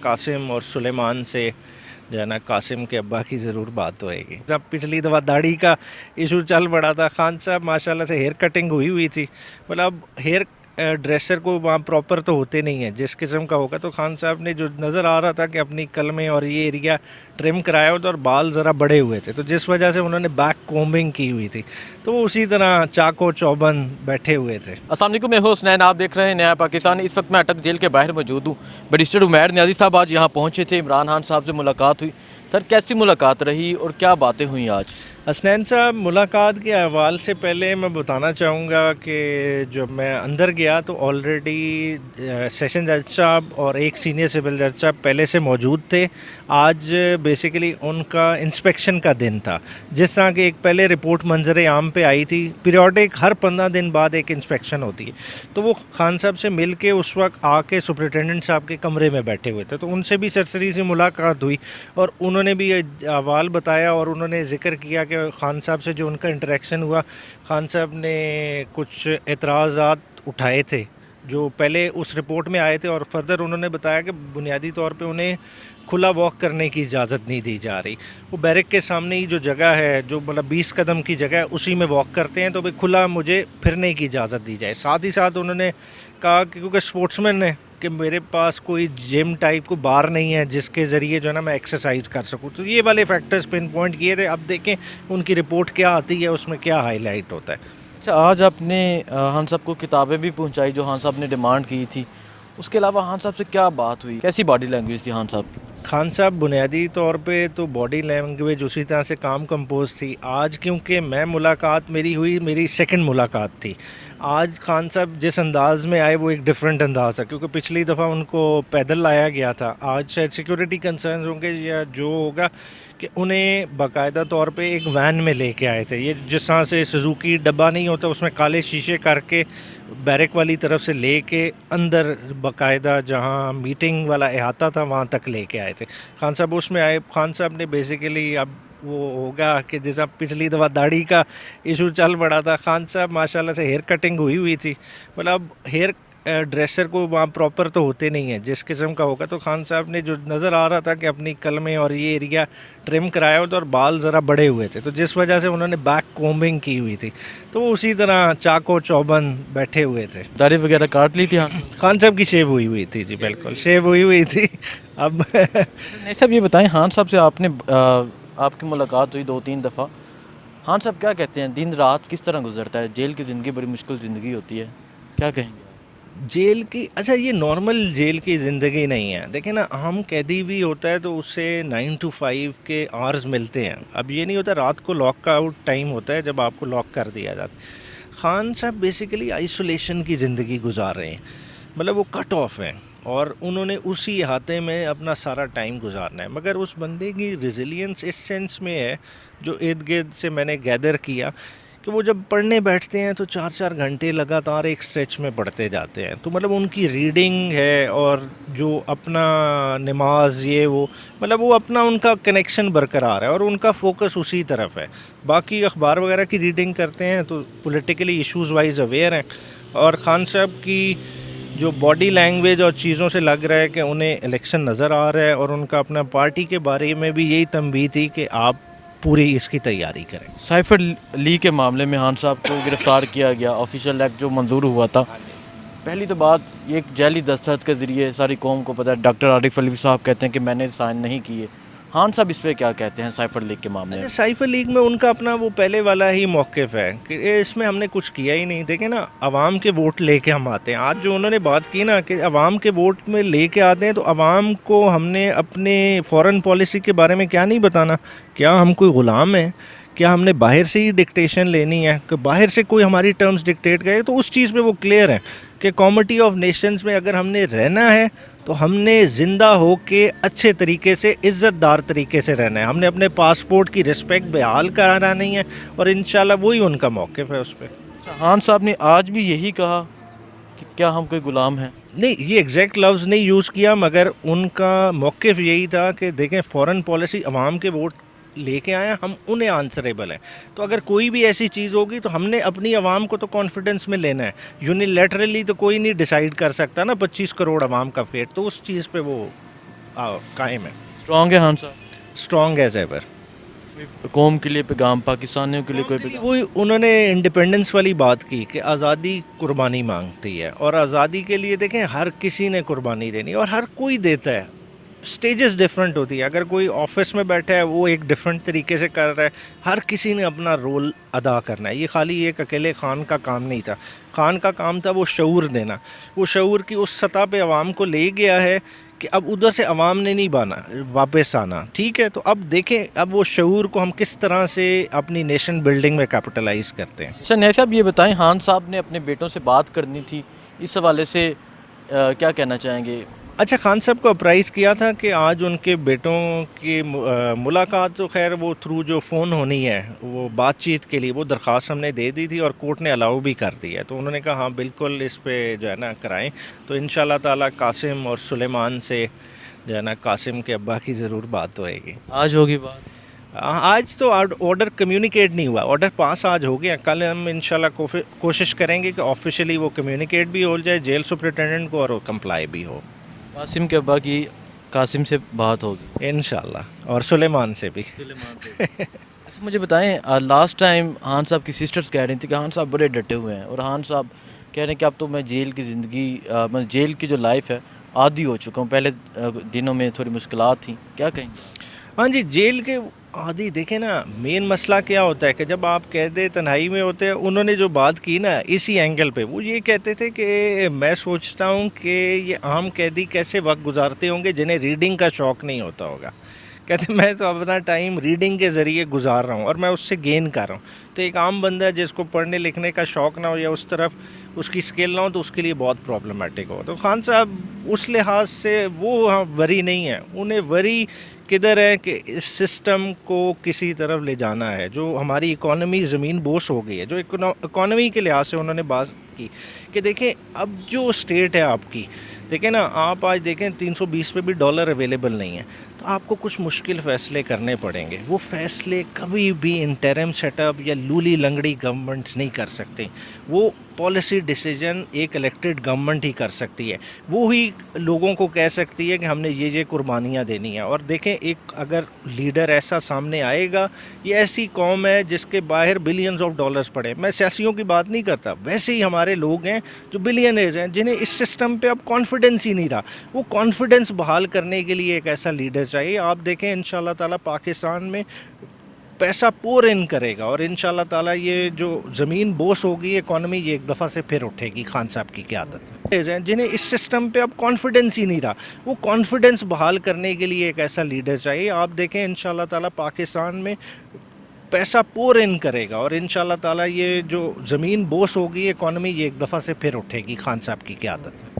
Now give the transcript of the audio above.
कासिम और सुलेमान से जो है ना कासिम के अब्बा की ज़रूर बात होएगी। जब पिछली दफ़ा दाढ़ी का इशू चल पड़ा था, खान साहब माशाल्लाह से हेयर कटिंग हुई थी, मतलब हेयर ड्रेसर को वहाँ प्रॉपर तो होते नहीं है जिस किस्म का होगा, तो खान साहब ने जो नज़र आ रहा था कि अपनी कलमें और ये एरिया ट्रिम कराया हुआ था और बाल ज़रा बड़े हुए थे, तो जिस वजह से उन्होंने बैक कोम्बिंग की हुई थी, तो वो उसी तरह चाको चौबंद बैठे हुए थे। अस्सलाम वालेकुम, मैं हूं हुसनैन, आप देख रहे हैं नया पाकिस्तान। इस वक्त मैं अटक जेल के बाहर मौजूद हूँ। बैरिस्टर उमैर नियाज़ी साहब आज यहाँ पहुँचे थे, इमरान खान साहब से मुलाकात हुई। सर, कैसी मुलाकात रही और क्या बातें हुई आज? हसनैन साहब, मुलाकात के अहवाल से पहले मैं बताना चाहूँगा कि जब मैं अंदर गया तो ऑलरेडी सेशन जज साहब और एक सीनियर सिविल जज साहब पहले से मौजूद थे। आज बेसिकली उनका इंस्पेक्शन का दिन था। जिस तरह की एक पहले रिपोर्ट मंजर आम पे आई थी, पीरियोडिक हर 15 दिन बाद एक इंस्पेक्शन होती है, तो वो खान साहब से मिल के उस वक्त आके सुपरिटेंडेंट साहब के कमरे में बैठे हुए थे, तो उनसे भी सरसरी से मुलाकात हुई और उन्होंने भी अहवाल बताया और उन्होंने ज़िक्र किया कि खान साहब से जो उनका इंटरेक्शन हुआ, खान साहब ने कुछ एतराज़ात उठाए थे जो पहले उस रिपोर्ट में आए थे, और फर्दर उन्होंने बताया कि बुनियादी तौर पे उन्हें खुला वॉक करने की इजाज़त नहीं दी जा रही। वो बैरक के सामने ही जो जगह है, जो मतलब 20 कदम की जगह है, उसी में वॉक करते हैं, तो भाई खुला मुझे फिरने की इजाज़त दी जाए। साथ ही साथ उन्होंने कहा कि क्योंकि स्पोर्ट्समैन है कि मेरे पास कोई जिम टाइप को बार नहीं है जिसके ज़रिए जो है ना मैं एक्सरसाइज कर सकूं, तो ये वाले फैक्टर्स पिन पॉइंट किए थे। अब देखें उनकी रिपोर्ट क्या आती है, उसमें क्या हाईलाइट होता है। अच्छा, आज आपने खान साहब को किताबें भी पहुँचाई जो खान साहब ने डिमांड की थी, उसके अलावा खान साहब से क्या बात हुई? कैसी बॉडी लैंग्वेज थी खान साहब की? खान साहब बुनियादी तौर पे तो बॉडी लैंग्वेज उसी तरह से काम कंपोज थी। आज क्योंकि मैं मुलाकात मेरी हुई, मेरी सेकंड मुलाकात थी। आज खान साहब जिस अंदाज़ में आए वो एक डिफरेंट अंदाज़ है, क्योंकि पिछली दफ़ा उनको पैदल लाया गया था। आज शायद सिक्योरिटी कंसर्न होंगे या जो होगा कि उन्हें बाकायदा तौर पे एक वैन में लेके आए थे। ये जिस तरह से सुजुकी डब्बा नहीं होता, उसमें काले शीशे करके बैरक वाली तरफ से लेके अंदर बाकायदा जहाँ मीटिंग वाला अहाता था वहाँ तक लेके आए थे। खान साहब उसमें आए। खान साहब ने बेसिकली अब वो होगा कि जैसा पिछली दफ़ा दाढ़ी का इशू चल पड़ा था, खान साहब माशाल्लाह से हेयर कटिंग हुई थी, मतलब हेयर ड्रेसर को वहाँ प्रॉपर तो होते नहीं है जिस किस्म का होगा, तो खान साहब ने जो नज़र आ रहा था कि अपनी कलमें और ये एरिया ट्रिम कराया हुआ था और बाल ज़रा बड़े हुए थे, तो जिस वजह से उन्होंने बैक कोम्बिंग की हुई थी, तो वो उसी तरह चाको चौबंद बैठे हुए थे। दाढ़ी वगैरह काट ली थी? हाँ, खान साहब की शेव हुई थी जी, बिल्कुल शेव हुई थी। अब नहीं साहब, ये बताएं, खान साहब से आपकी मुलाकात हुई 2-3 दफ़ा। खान साहब क्या कहते हैं, दिन रात किस तरह गुजरता है? जेल की ज़िंदगी बड़ी मुश्किल ज़िंदगी होती है, क्या कहेंगे? जेल की, अच्छा ये नॉर्मल जेल की ज़िंदगी नहीं है। देखिए ना, हम कैदी भी होता है तो उससे 9 to 5 के आवर्स मिलते हैं। अब ये नहीं होता रात को लॉक आउट टाइम होता है जब आपको लॉक कर दिया जाता है। खान साहब बेसिकली आइसोलेशन की ज़िंदगी गुजार रहे हैं, मतलब वो कट ऑफ हैं और उन्होंने उसी अहाते में अपना सारा टाइम गुजारना है। मगर उस बंदे की रेजिलियंस इस सेंस में है, जो इर्द गिर्द से मैंने गैदर किया, कि वो जब पढ़ने बैठते हैं तो 4-4 घंटे लगातार एक स्ट्रेच में पढ़ते जाते हैं। तो मतलब उनकी रीडिंग है और जो अपना नमाज ये वो, मतलब वो अपना उनका कनेक्शन बरकरार है और उनका फोकस उसी तरफ है। बाकी अखबार वगैरह की रीडिंग करते हैं तो पॉलिटिकली इश्यूज़ वाइज अवेयर हैं। और ख़ान साहब की जो बॉडी लैंग्वेज और चीज़ों से लग रहा है कि उन्हें इलेक्शन नज़र आ रहा है, और उनका अपना पार्टी के बारे में भी यही तंबीह थी कि आप पूरी इसकी तैयारी करें। साइफर ली के मामले में खान साहब को गिरफ़्तार किया गया, ऑफिशियल एक्ट जो मंजूर हुआ था। पहली तो बात, ये एक जैली दस्तखत के ज़रिए सारी कौम को पता है। डॉक्टर आरिफ अलवी साहब कहते हैं कि मैंने साइन नहीं किए। खान साहब इस पर क्या कहते हैं साइफर लीग के मामले में? साइफर लीग में उनका अपना वो पहले वाला ही मौक़िफ़ है कि इसमें हमने कुछ किया ही नहीं। देखें ना, अवाम के वोट लेके हम आते हैं। आज जो उन्होंने बात की ना कि अवाम के वोट में लेके आते हैं, तो अवाम को हमने अपने फ़ॉरेन पॉलिसी के बारे में क्या नहीं बताना? क्या हम कोई ग़ुलाम हैं? क्या हमने बाहर से ही डिक्टेशन लेनी है कि बाहर से कोई हमारी टर्म्स डिक्टेट करे? तो उस चीज़ पे वो क्लियर है कि कॉमिटी ऑफ नेशंस में अगर हमने रहना है तो हमने ज़िंदा हो के अच्छे तरीके से, इज़्ज़तदार तरीके से रहना है। हमने अपने पासपोर्ट की रिस्पेक्ट बहाल करानी है और इंशाल्लाह वही उनका मौक़िफ़ है उस पर। खान साहब ने आज भी यही कहा कि क्या हम कोई ग़ुलाम हैं? नहीं, ये एग्जैक्ट लफ्ज़ नहीं यूज़ किया, मगर उनका मौक़िफ़ यही था कि देखें, फ़ॉरेन पॉलिसी अवाम के वोट लेके आए हैं, हम उन्हें आंसरेबल हैं। तो अगर कोई भी ऐसी चीज़ होगी तो हमने अपनी आवाम को तो कॉन्फिडेंस में लेना है। यूनिलैटरली तो कोई नहीं डिसाइड कर सकता ना 25 करोड़ आवाम का फेट, तो उस चीज़ पे वो कायम है, स्ट्रॉन्ग है खान साहब, स्ट्रॉन्ग एज एवर। कौम के लिए पैगाम, पाकिस्तानियों के लिए कोई पैगाम? वो उन्होंने इंडिपेंडेंस वाली बात की कि आज़ादी कुर्बानी मांगती है, और आज़ादी के लिए देखें हर किसी ने कुर्बानी देनी है और हर कोई देता है। स्टेजेस डिफरेंट होती है, अगर कोई ऑफिस में बैठा है वो एक डिफरेंट तरीके से कर रहा है, हर किसी ने अपना रोल अदा करना है। ये खाली एक अकेले खान का काम नहीं था, खान का काम था वो शऊर देना। वो शऊर की उस सतह पे अवाम को ले गया है कि अब उधर से अवाम ने नहीं बाना वापस आना, ठीक है। तो अब देखें अब वो शऊर को हम किस तरह से अपनी नेशन बिल्डिंग में कैपिटलाइज करते हैं। अच्छा नया साहब ये बताएं, खान साहब ने अपने बेटों से बात करनी थी, इस हवाले से क्या कहना चाहेंगे? अच्छा, खान साहब को अप्राइज़ किया था कि आज उनके बेटों की मुलाकात तो खैर वो थ्रू जो फ़ोन होनी है वो बातचीत के लिए वो दरख्वास्त हमने दे दी थी और कोर्ट ने अलाउ भी कर दिया है। तो उन्होंने कहा हाँ बिल्कुल इस पे जो है ना कराएं। तो इंशाल्लाह ताला कासिम और सुलेमान से जो है ना कासिम के अब्बा की ज़रूर बात होएगी। आज होगी बात? आज तो ऑर्डर कम्युनिकेट नहीं हुआ, ऑर्डर पास आज हो गया। कल हम इंशाल्लाह कोशिश करेंगे कि ऑफिशियली वो कम्युनिकेट भी हो जाए जेल सुपरिटेंडेंट को और वो कंप्लाई भी हो। कासिम के अब्बा की कासिम से बात होगी इंशाल्लाह, और सुलेमान से भी। अच्छा मुझे बताएं, लास्ट टाइम खान साहब की सिस्टर्स कह रही थी कि खान साहब बड़े डटे हुए हैं, और खान साहब कह रहे हैं कि अब तो मैं जेल की ज़िंदगी मतलब जेल की जो लाइफ है आदी हो चुका हूँ, पहले दिनों में थोड़ी मुश्किलात थी, क्या कहेंगे? हाँ जी, जेल के आदि देखें ना, मेन मसला क्या होता है कि जब आप कैद तन्हाई में होते हैं, उन्होंने जो बात की ना इसी एंगल पे, वो ये कहते थे कि मैं सोचता हूँ कि ये आम कैदी कैसे वक्त गुजारते होंगे जिन्हें रीडिंग का शौक़ नहीं होता होगा। कहते मैं तो अपना टाइम रीडिंग के ज़रिए गुजार रहा हूँ और मैं उससे गेन कर रहा हूँ। तो एक आम बंदा जिसको पढ़ने लिखने का शौक़ ना हो या उस तरफ उसकी स्किल ना हो तो उसके लिए बहुत प्रॉब्लमेटिक हो। तो खान साहब उस लिहाज से वो हाँ वरी नहीं है, उन्हें वरी किधर है कि इस सिस्टम को किसी तरफ ले जाना है। जो हमारी इकॉनमी ज़मीन बोस हो गई है, जो इकॉनमी के लिहाज से उन्होंने बात की कि देखें अब जो स्टेट है आपकी, देखें ना आप आज देखें 320 पे भी डॉलर अवेलेबल नहीं है, तो आपको कुछ मुश्किल फ़ैसले करने पड़ेंगे। वो फ़ैसले कभी भी इंटरिम सेटअप या लूली लंगड़ी गवर्नमेंट्स नहीं कर सकते। वो पॉलिसी डिसीजन एक इलेक्टेड गवर्नमेंट ही कर सकती है, वो ही लोगों को कह सकती है कि हमने ये कुर्बानियाँ देनी है। और देखें एक अगर लीडर ऐसा सामने आएगा, ये ऐसी कौम है जिसके बाहर बिलियंस ऑफ डॉलर्स पड़े। मैं सियासियों की बात नहीं करता, वैसे ही हमारे लोग हैं जो बिलियनर्स हैं जिन्हें इस सिस्टम पे अब कॉन्फिडेंस ही नहीं रहा। वो कॉन्फिडेंस बहाल करने के लिए एक ऐसा लीडर चाहिए। आप देखें इंशाल्लाह ताला पाकिस्तान में पैसा पोर इन करेगा और इंशाल्लाह ताला ये जो ज़मीन बोस होगी इकॉनमी, ये एक दफ़ा से फिर उठेगी खान साहब की क़यादत में। जिन्हें इस सिस्टम पे अब कॉन्फिडेंस ही नहीं रहा, वो कॉन्फिडेंस बहाल करने के लिए एक ऐसा लीडर चाहिए। आप देखें इंशाल्लाह ताला पाकिस्तान में पैसा पोर इन करेगा और इंशाल्लाह ताला ये जो ज़मीन बोस होगी इकॉनमी, ये एक दफ़ा से फिर उठेगी खान साहब की क़यादत में।